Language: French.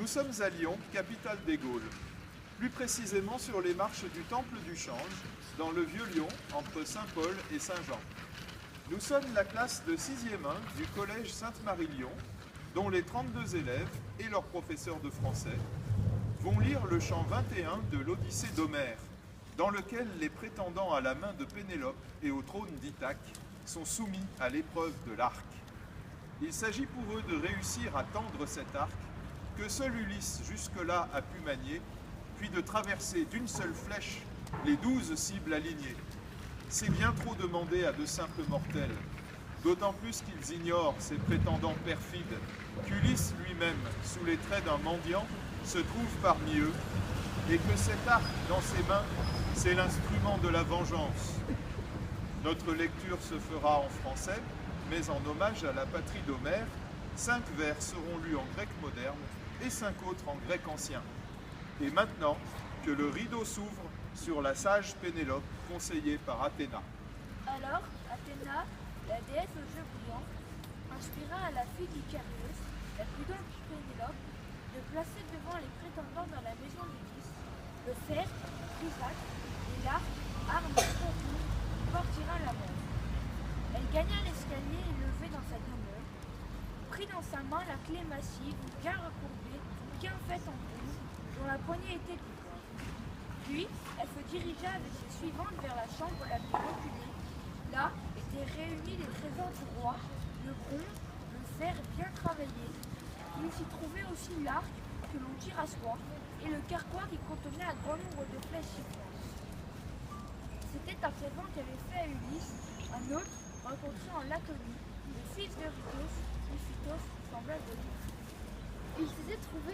Nous sommes à Lyon, capitale des Gaules. Plus précisément sur les marches du Temple du Change, dans le Vieux-Lyon, entre Saint-Paul et Saint-Jean. Nous sommes la classe de 6e 1 du collège Sainte-Marie-Lyon, dont les 32 élèves et leurs professeurs de français vont lire le chant 21 de l'Odyssée d'Homère, dans lequel les prétendants à la main de Pénélope et au trône d'Ithaque sont soumis à l'épreuve de l'arc. Il s'agit pour eux de réussir à tendre cet arc que seul Ulysse jusque-là a pu manier, puis de traverser d'une seule flèche les 12 cibles alignées. C'est bien trop demandé à de simples mortels, d'autant plus qu'ils ignorent, ces prétendants perfides, qu'Ulysse lui-même, sous les traits d'un mendiant, se trouve parmi eux, et que cet arc dans ses mains, c'est l'instrument de la vengeance. Notre lecture se fera en français, mais en hommage à la patrie d'Homère, 5 vers seront lus en grec moderne et 5 autres en grec ancien. Et maintenant, que le rideau s'ouvre sur la sage Pénélope, conseillée par Athéna. Alors, Athéna, la déesse aux jeux brillants, inspira à la fille d'Icarius, la prudente Pénélope, de placer devant les prétendants dans la maison d'Ulysse le fer, Chrysaque et l'arc, arme concours, portera la mort. Elle gagna l'escalier élevé dans sa demeure, prit dans sa main la clé massive, bien recourbée, bien faite en bronze, dont la poignée était dure. Puis, elle se dirigea avec ses suivantes vers la chambre la plus reculée. Là étaient réunis les trésors du roi, le bronze, le fer bien travaillé. Il s'y trouvait aussi l'arc que l'on tire à soi et le carquois qui contenait un grand nombre de flèches immenses. C'était un présent qu'avait fait à Ulysse un autre rencontré en Laconie, le fils de Rhitos, Iphitos, semblable de lui. Il s'était trouvé